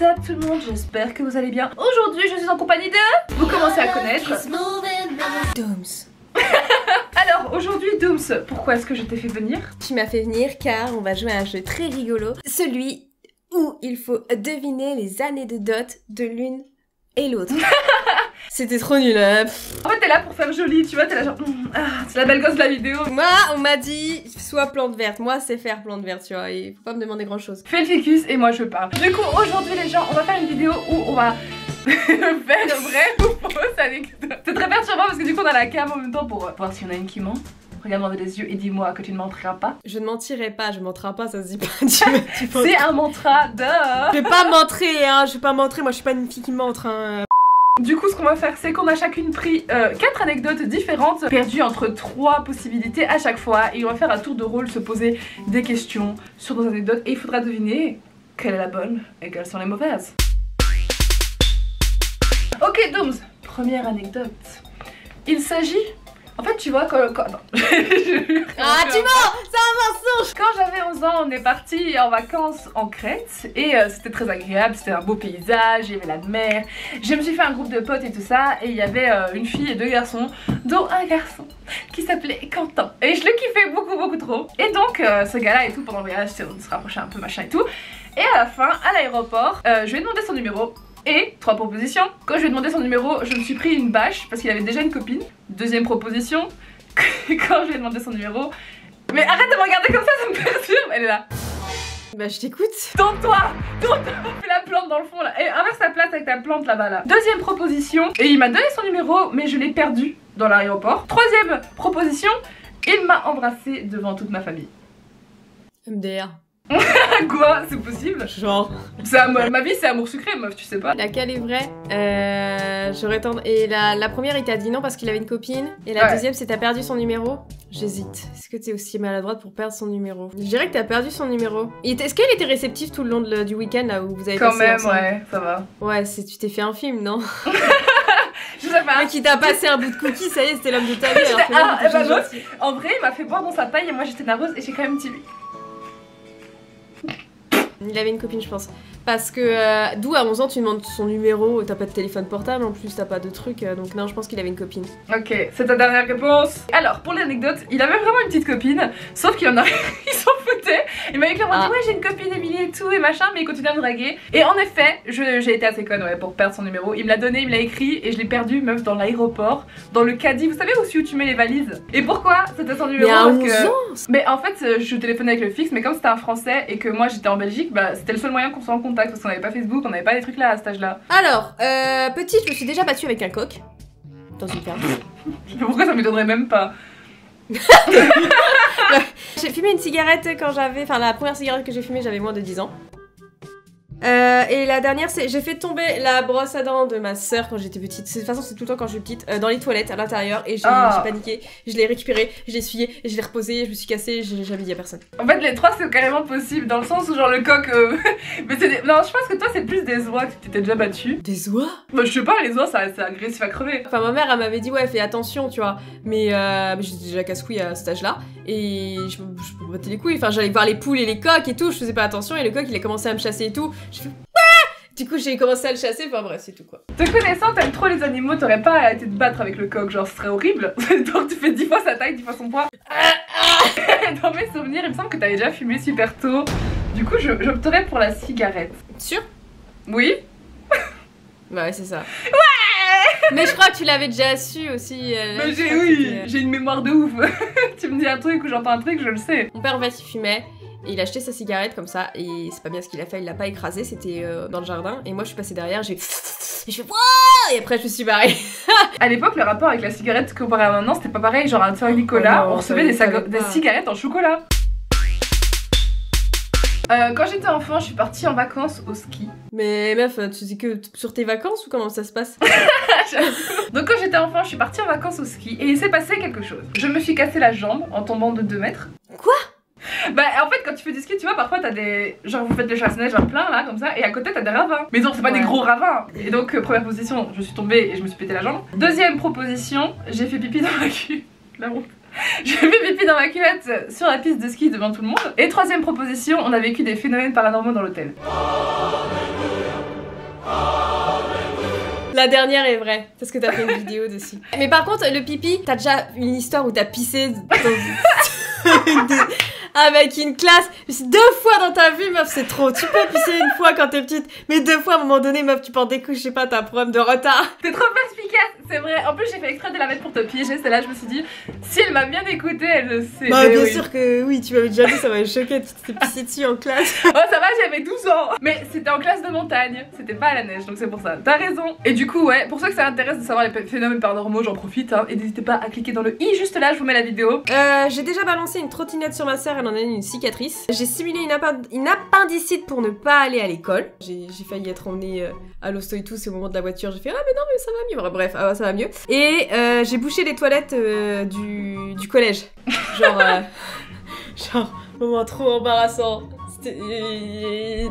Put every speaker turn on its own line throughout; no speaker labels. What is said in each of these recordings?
up tout le monde, j'espère que vous allez bien. Aujourd'hui je suis en compagnie de... Vous commencez à connaître
Dooms.
Alors aujourd'hui Dooms, pourquoi est-ce que je t'ai fait venir?
Tu m'as fait venir car on va jouer à un jeu très rigolo. Celui où il faut deviner les années de dot de l'une et l'autre. C'était trop nul hein.
En fait t'es là pour faire joli, tu vois, t'es là genre... c'est la belle gosse de la vidéo.
Moi on m'a dit soit plante verte, moi c'est faire plante verte tu vois, et faut pas me demander grand chose.
Fais le ficus et moi je pars. Du coup aujourd'hui les gens, on va faire une vidéo où on va... faire vrai ou fausse anecdote. C'est très perturbant parce que du coup on a la cam en même temps pour voir s'il y en a une qui ment. Regarde-moi dans les yeux et dis-moi que tu ne mentiras pas.
Je ne mentirai pas, je mentirai pas, ça se dit pas.
C'est un mantra de...
Je vais pas mentrer hein, je vais pas mentrer, moi je suis pas une fille qui montre hein.
Du coup ce qu'on va faire c'est qu'on a chacune pris 4 anecdotes différentes perdues entre 3 possibilités à chaque fois et on va faire à tour de rôle se poser des questions sur nos anecdotes et il faudra deviner quelle est la bonne et quelles sont les mauvaises. Ok Dooms, première anecdote. Il s'agit... En fait tu vois quand... Non.
Ah tu mens, c'est un mensonge.
Quand j'avais 11 ans on est parti en vacances en Crète et c'était très agréable, c'était un beau paysage, il y avait la mer. Je me suis fait un groupe de potes et tout ça et il y avait une fille et 2 garçons, dont un garçon qui s'appelait Quentin. Et je le kiffais beaucoup trop. Et donc ce gars là et tout pendant le voyage on se rapprochait un peu machin et tout. Et à la fin à l'aéroport je lui ai demandé son numéro. Et 3 propositions. Quand je lui ai demandé son numéro, je me suis pris une bâche parce qu'il avait déjà une copine. 2e proposition. Quand je lui ai demandé son numéro. Mais arrête de me regarder comme ça me perturbe. Elle est là.
Bah je t'écoute.
Tourne-toi, fais la plante dans le fond là. Et inverse ta place avec ta plante là-bas là. 2e proposition. Et il m'a donné son numéro, mais je l'ai perdu dans l'aéroport. 3e proposition. Il m'a embrassé devant toute ma famille.
MDR.
Quoi? C'est possible?
Genre.
Ma vie c'est amour sucré meuf, tu sais pas.
Laquelle est vraie? J'aurais tendance... Et la première il t'a dit non parce qu'il avait une copine. Et la deuxième c'est t'as perdu son numéro. J'hésite. Est-ce que t'es aussi maladroite pour perdre son numéro? Je dirais que t'as perdu son numéro. Est-ce qu'elle était réceptive tout le long du week-end là où vous avez
quand
passé
même
ensemble?
Ouais, ça va.
Ouais, tu t'es fait un film, non?
Je sais pas.
Mais qui t'a passé un bout de cookie, ça y est, c'était l'homme de ta vie. Alors que
bah, en vrai, il m'a fait boire dans sa paille et moi j'étais nerveuse et j'ai quand même dit lui.
Il avait une copine je pense. Parce que d'où à 11 ans tu demandes son numéro, t'as pas de téléphone portable en plus, t'as pas de truc, donc non je pense qu'il avait une copine.
Ok, c'est ta dernière réponse. Alors pour l'anecdote, il avait vraiment une petite copine, sauf qu'il en a... il s'en foutait. Il m'avait clairement dit ouais j'ai une copine Émilie et tout et machin, mais il continuait à me draguer. Et en effet, j'ai été assez conne ouais, pour perdre son numéro. Il me l'a donné, il me l'a écrit et je l'ai perdu meuf dans l'aéroport, dans le caddie, vous savez où tu mets les valises. Et pourquoi c'était son numéro?
Mais à 11
ans
Mais
en fait je téléphonais avec le fixe, mais comme c'était un français et que moi j'étais en Belgique, bah c'était le seul moyen qu'on soit en contact parce qu'on avait pas Facebook, on avait pas des trucs là à cet âge là.
Alors, petite, je me suis déjà battue avec un coq. Dans une ferme.
Pourquoi ça m'étonnerait même pas?
J'ai fumé une cigarette quand j'avais... Enfin la première cigarette que j'ai fumée j'avais moins de 10 ans. Et la dernière c'est... J'ai fait tomber la brosse à dents de ma soeur quand j'étais petite. De toute façon c'est tout le temps quand je suis petite. Dans les toilettes à l'intérieur. Et j'ai paniqué. Je l'ai récupérée, je l'ai essuyée, je l'ai reposée, je me suis cassée, j'ai jamais dit à personne.
En fait les 3 c'est carrément possible dans le sens où genre le coq... Mais c'est des... Non je pense que toi c'est plus des oies que tu t'étais déjà battu.
Des oies?
Bah je sais pas, les oies c'est agressif à crever.
Enfin ma mère elle m'avait dit ouais fais attention tu vois. Mais j'étais déjà casse-couille à cet âge là. Et je me battais les couilles. Enfin j'allais voir les poules et les coqs et tout, je faisais pas attention et le coq il a commencé à me chasser et tout. Je fais du coup j'ai commencé à le chasser, enfin bref c'est tout quoi.
Te connaissant, t'aimes trop les animaux, t'aurais pas à te battre avec le coq, genre ce serait horrible. Donc tu fais 10 fois sa taille, 10 fois son poids. Dans mes souvenirs, il me semble que t'avais déjà fumé super tôt. Du coup j'opterais pour la cigarette.
Sûr?
Oui.
Bah ouais c'est ça. Ouais. Mais je crois que tu l'avais déjà su aussi.
Mais j'ai une mémoire de ouf. Tu me dis un truc ou j'entends un truc, je le sais.
Mon père en fait il fumait. Et il a acheté sa cigarette comme ça, et c'est pas bien ce qu'il a fait, il l'a pas écrasé, c'était dans le jardin, et moi je suis passée derrière, j'ai fait wouah, et après je me suis barrée.
À l'époque, le rapport avec la cigarette comparé à maintenant, c'était pas pareil, genre à Saint-Nicolas, on recevait des cigarettes en chocolat. Quand j'étais enfant, je suis partie en vacances au ski.
Mais meuf, tu dis que sur tes vacances ou comment ça se passe?
Donc quand j'étais enfant, je suis partie en vacances au ski, et il s'est passé quelque chose. Je me suis cassé la jambe en tombant de 2 mètres.
Quoi?
Bah en fait quand tu fais du ski tu vois parfois t'as des... Genre vous faites des chasse-neige en plein là comme ça et à côté t'as des ravins. Mais non c'est pas des gros ravins. Et donc première position je suis tombée et je me suis pété la jambe. 2e proposition j'ai fait pipi dans ma cuvette. La honte. J'ai fait pipi dans ma cuvette sur la piste de ski devant tout le monde. Et 3e proposition on a vécu des phénomènes paranormaux dans l'hôtel.
La dernière est vraie, parce que t'as fait une vidéo dessus. Mais par contre, le pipi, t'as déjà une histoire où t'as pissé avec une classe. 2 fois dans ta vie, meuf, c'est trop. Tu peux pisser une fois quand t'es petite, mais 2 fois à un moment donné, meuf, tu portes des couches, je sais pas, t'as un problème de retard.
T'es trop perspicace, c'est vrai. En plus, j'ai fait exprès de la mettre pour te piéger. C'est là, je me suis dit, si elle m'a bien écoutée, elle le sait.
Bah, bien
oui.
sûr que oui, tu m'avais déjà dit, ça m'avait choqué, tu t'es pissé dessus en classe.
Oh, ça va, j'avais 12 ans. Mais c'était en classe de montagne, c'était pas à la neige, donc c'est pour ça. T'as raison. Et du coup, ouais, pour ceux que ça intéresse de savoir les phénomènes paranormaux, j'en profite. Hein, et n'hésitez pas à cliquer dans le i juste là, je vous mets la vidéo.
J'ai déjà balancé une trottinette sur ma sœur, elle en a eu une cicatrice. J'ai simulé une appendicite pour ne pas aller à l'école. J'ai failli être emmenée à l'hosto et tout, c'est au moment de la voiture, j'ai fait ah mais non mais ça va mieux, bref, ça va mieux. Et j'ai bouché les toilettes du collège. Genre, moment trop embarrassant.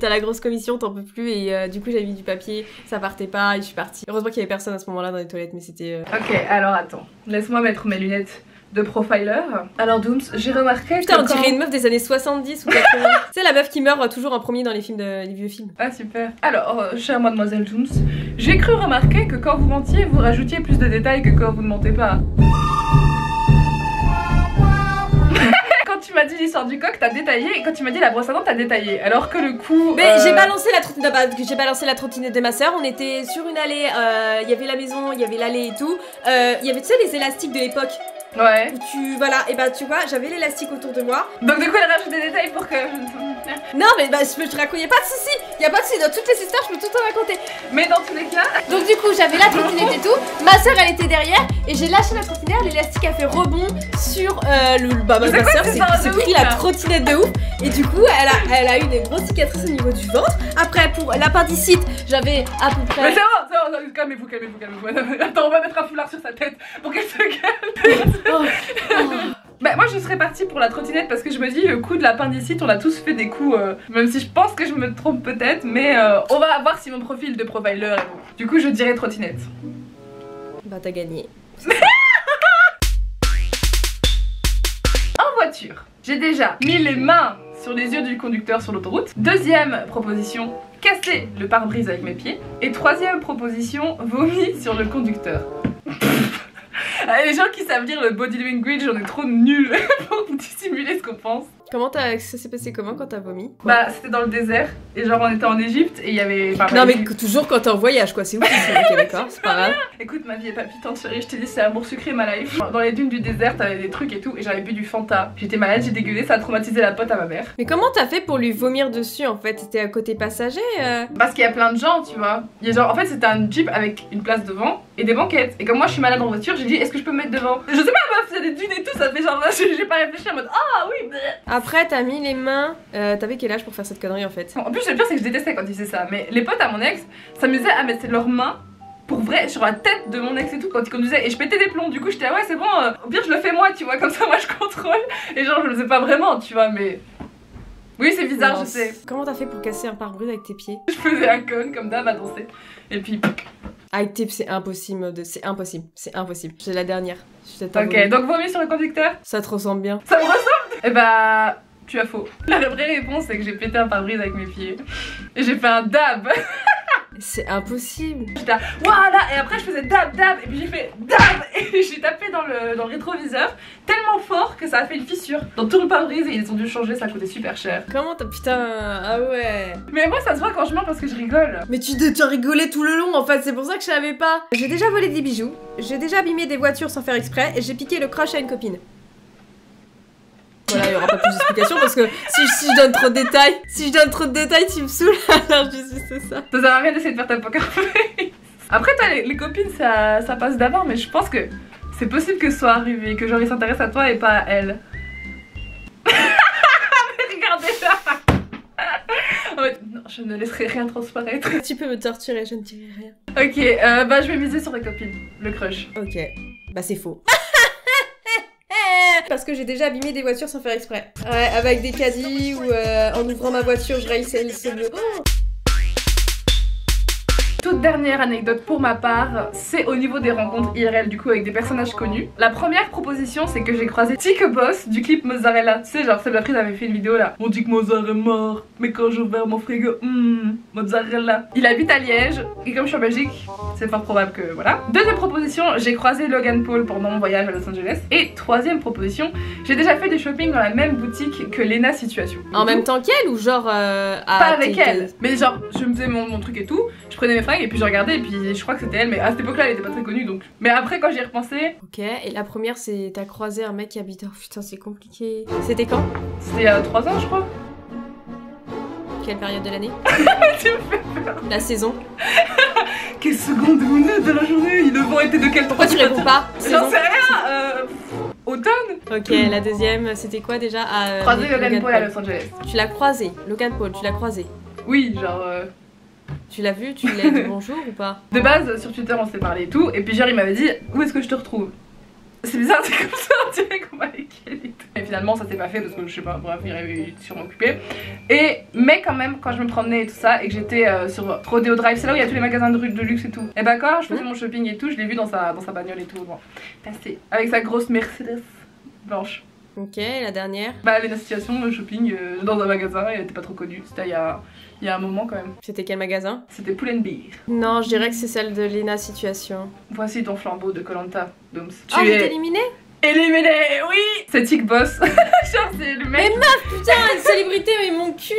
T'as la grosse commission, t'en peux plus et du coup j'avais mis du papier, ça partait pas et je suis partie. Heureusement qu'il y avait personne à ce moment-là dans les toilettes, mais c'était...
Ok, alors attends, laisse-moi mettre mes lunettes de profiler. Alors Dooms, j'ai remarqué
Putain,
que
on dirait une meuf des années 70 ou 80. C'est la meuf qui meurt toujours en premier dans les films les vieux films.
Ah super. Alors, chère mademoiselle Dooms, j'ai cru remarquer que quand vous mentiez, vous rajoutiez plus de détails que quand vous ne mentez pas. Quand tu m'as dit l'histoire du coq, t'as détaillé, et quand tu m'as dit la brosse à dents, t'as détaillé. Alors que le coup...
Mais j'ai balancé la trottinette de ma soeur, on était sur une allée, il y avait la maison, il y avait l'allée et tout. Il y avait, tu sais, les élastiques de l'époque.
Ouais.
Voilà, et bah tu vois, j'avais l'élastique autour de moi.
Donc du coup, elle rajoute des détails pour que...
Non mais bah je peux te raconter, y'a pas de soucis, y'a pas de soucis, dans toutes les histoires je peux tout te raconter.
Mais dans tous les cas...
Donc du coup j'avais la trottinette et tout, ma soeur elle était derrière et j'ai lâché la trottinette, l'élastique a fait rebond sur ma soeur s'est pris la trottinette de ouf et du coup elle a eu des grosses cicatrices au niveau du ventre. Après pour l'appendicite j'avais à peu près...
Mais c'est bon, calmez-vous. Attends, on va mettre un foulard sur sa tête pour qu'elle se calme. Bah moi je serais partie pour la trottinette parce que je me dis le coup de l'appendicite on a tous fait des coups même si je pense que je me trompe peut-être mais on va voir si mon profil de profiler est bon. Du coup je dirais trottinette.
Bah t'as gagné.
En voiture, j'ai déjà mis les mains sur les yeux du conducteur sur l'autoroute. Deuxième proposition, casser le pare-brise avec mes pieds. Et troisième proposition, vomi sur le conducteur. Les gens qui savent lire le body language, on est trop nuls pour dissimuler ce qu'on pense.
Comment ça s'est passé comment quand t'as vomi?
Bah c'était dans le désert et genre on était en Égypte et il y avait...
non mais toujours quand t'es en voyage quoi, c'est ouf. Ok d'accord, c'est pas grave.
Écoute ma vie est palpitante chérie, je t'ai dit c'est amour sucré ma life. Dans les dunes du désert t'avais des trucs et tout et j'avais bu du Fanta. J'étais malade, j'ai dégueulé, ça a traumatisé la pote à ma mère.
Mais comment t'as fait pour lui vomir dessus en fait? C'était à côté passager
Parce qu'il y a plein de gens tu vois. Il y a genre en fait c'était un jeep avec une place devant et des banquettes. Et comme moi je suis malade en voiture, j'ai dit est-ce que je peux me mettre devant? Je sais pas meuf, il y a des dunes et tout, ça fait genre j'ai pas réfléchi en mode ah oui bleh.
Après t'as mis les mains, t'avais quel âge pour faire cette connerie en fait?
En plus le pire c'est que je détestais quand ils faisaient ça. Mais les potes à mon ex s'amusaient à mettre leurs mains pour vrai sur la tête de mon ex et tout quand il conduisait et je pétais des plombs. Du coup j'étais ah ouais c'est bon, au pire je le fais moi tu vois, comme ça moi je contrôle. Et genre je le faisais pas vraiment tu vois mais... Oui c'est bizarre non, je sais.
Comment t'as fait pour casser un pare-brise avec tes pieds?
Je faisais un con comme d'hab à danser. Et puis...
Avec tes pieds c'est impossible, c'est impossible. J'ai la dernière.
Ok donc vomi sur le conducteur?
Ça te ressemble bien.
Ça me ressemble? Eh bah... Tu as faux. La vraie réponse c'est que j'ai pété un pare-brise avec mes pieds. Et j'ai fait un dab.
C'est impossible.
J'étais là, voilà, et après je faisais dab et puis j'ai fait dab et j'ai tapé dans le rétroviseur tellement fort que ça a fait une fissure dans tout le pare-brise et ils ont dû changer, ça a coûté super cher.
Comment t'as putain, ah ouais.
Mais moi ça se voit quand je mens parce que je rigole.
Mais tu as rigolé tout le long en fait, c'est pour ça que je savais pas. J'ai déjà volé des bijoux, j'ai déjà abîmé des voitures sans faire exprès et j'ai piqué le crush à une copine. Voilà, il y aura pas plus d'explications parce que si je donne trop de détails, tu me saoules. Alors c'est ça.
Ça sert à rien d'essayer de faire ta poker face. Après toi les copines ça passe d'abord mais je pense que c'est possible que ce soit arrivé, que genre ils s'intéressent à toi et pas à elle. Regardez-la. En fait, non, je ne laisserai rien transparaître.
Tu peux me torturer, je ne dirai rien.
Ok, bah je vais miser sur les copines, le crush.
Ok, bah c'est faux. Parce que j'ai déjà abîmé des voitures sans faire exprès. Ouais, avec des caddies ou en ouvrant ma voiture, je raillissais le bleu. Oh
toute toute dernière anecdote pour ma part, c'est au niveau des rencontres IRL, du coup avec des personnages connus. La première proposition, c'est que j'ai croisé Tic Boss du clip Mozzarella. Tu sais, genre Seb Lafrite avait fait une vidéo là. On dit que Mozart est mort, mais quand j'ouvre mon frigo, Mozzarella. Il habite à Liège, et comme je suis en Belgique, c'est fort probable que voilà. Deuxième proposition, j'ai croisé Logan Paul pendant mon voyage à Los Angeles. Et troisième proposition, j'ai déjà fait du shopping dans la même boutique que Lena Situation.
En même temps qu'elle ou genre
pas avec elle, mais genre je me faisais mon truc et tout, je prenais mes fringues et puis je regardais et puis je crois que c'était elle, mais à cette époque là elle était pas très connue donc. Mais après quand j'y ai repensé.
Ok, et la première c'est t'as croisé un mec qui habite. Oh putain, c'est compliqué. C'était quand?
C'était il y a 3 ans je crois.
Quelle période de l'année?
Tu me fais peur.
La saison?
Quelle seconde minute de la journée? Le vent était de quel temps?
Pourquoi tu réponds pas?
J'en sais rien. Automne.
Ok, la deuxième c'était quoi déjà?
Croisé Logan Paul à Los Angeles.
Tu l'as croisé, Logan Paul, tu l'as croisé?
Oui, genre.
Tu l'as vu, tu lui as dit bonjour ou pas?
De base sur Twitter on s'est parlé et tout, et puis genre il m'avait dit où est-ce que je te retrouve? C'est bizarre, c'est comme ça, on dirait qu'on m'avait qualité. Et finalement ça s'est pas fait parce que je sais pas, bref, il avait sûrement occupé. Mais quand même, quand je me promenais et tout ça, et que j'étais sur Rodeo Drive, c'est là où il y a tous les magasins de luxe et tout. Et bah quand je faisais mon shopping et tout, je l'ai vu dans sa bagnole et tout, bon, passé. Avec sa grosse Mercedes blanche.
Ok, la dernière?
Bah elle est dans la situation de shopping dans un magasin, et elle était pas trop connue, c'était il y a un moment quand même.
C'était quel magasin?
C'était Pull & Bear.
Non, je dirais que c'est celle de Lena Situation.
Voici ton flambeau de Koh-Lanta, Doms.
Oh, j'étais éliminée?
Éliminé, oui. C'est Tic Boss. Genre c'est le mec.
Mais meuf, putain, une célébrité, mais mon cul.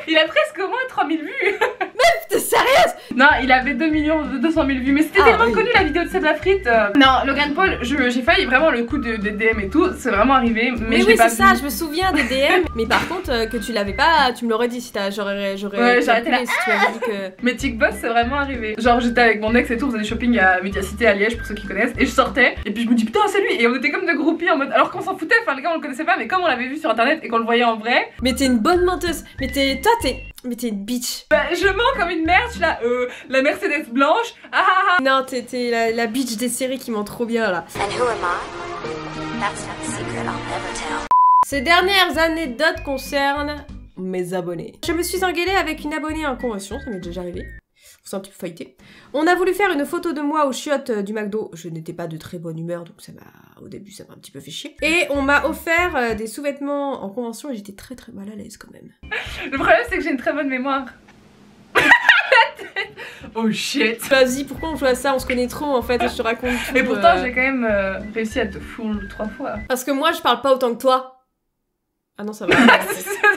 Il a presque au moins 3000 vues.
Meuf, t'es sérieuse?
Non, il avait 2 200 000 vues, mais c'était tellement connu la vidéo de Seb Lafrite. Non, Logan Paul, j'ai failli vraiment le coup de DM et tout, c'est vraiment arrivé, mais
oui,
pas
c'est ça, je me souviens des DM. Mais par contre, que tu l'avais pas, tu me l'aurais dit si j'aurais
j'arrêtais là.
Si tu avais dit que...
Mais Tic Boss, c'est vraiment arrivé. Genre, j'étais avec mon ex et tout, on faisait des shopping à Médiacité à Liège pour ceux qui connaissent, et je sortais, et puis je me dis putain, c'est lui, et on était comme de groupies en mode. Alors qu'on s'en foutait, enfin, les gars, on le connaissait pas, mais comme on l'avait vu sur internet et qu'on le voyait en vrai.
Mais t'es une bonne menteuse, mais t'es une bitch.
Bah, je mens comme une merde, je suis là, la Mercedes blanche,
Non, t'es la bitch des séries qui ment trop bien là. Ces dernières anecdotes concernent mes abonnés. Je me suis engueulée avec une abonnée en convention, ça m'est déjà arrivé. C'est un petit peu feuilleté. On a voulu faire une photo de moi aux chiottes du McDo. Je n'étais pas de très bonne humeur, donc au début ça m'a un petit peu fait chier. Et on m'a offert des sous-vêtements en convention et j'étais très mal à l'aise quand même.
Le problème c'est que j'ai une très bonne mémoire. Oh shit.
Vas-y, pourquoi on joue à ça? On se connaît trop en fait et je te raconte tout.
Et pourtant j'ai quand même réussi à te foule 3 fois.
Parce que moi je parle pas autant que toi. Ah non, ça va.
Ça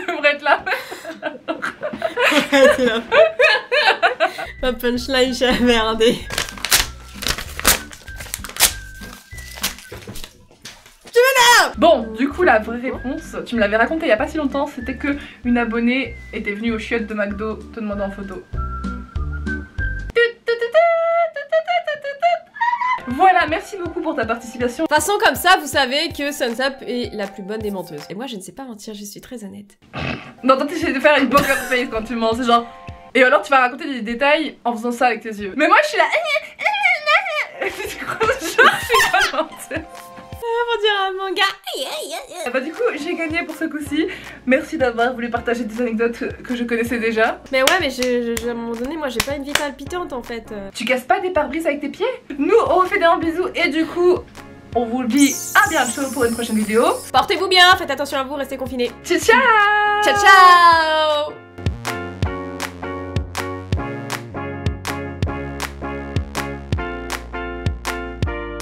devrait être là.
C'est là. Ma punchline, j'ai merdé.
Bon, du coup, la vraie réponse, tu me l'avais raconté il y a pas si longtemps, c'était que une abonnée était venue aux chiottes de McDo te demander en photo. Voilà, merci beaucoup pour ta participation.
Façon comme ça, vous savez que Sunsap est la plus bonne des menteuses. Et moi, je ne sais pas mentir, je suis très honnête.
Non, toi, t'essaies de faire une poker face quand tu mens, c'est genre... Et alors, tu vas raconter des détails en faisant ça avec tes yeux. Mais moi, je suis là... Tu crois, genre, je suis pas menteuse.
Pour dire un manga.
Bah du coup j'ai gagné pour ce coup-ci. Merci d'avoir voulu partager des anecdotes que je connaissais déjà.
Mais ouais, mais à un moment donné moi j'ai pas une vie palpitante en fait.
Tu casses pas des pare-brises avec tes pieds? Nous on vous fait des grands bisous et du coup on vous dit à bientôt pour une prochaine vidéo.
Portez-vous bien, faites attention à vous, restez confinés.
Ciao ciao.
Ciao ciao.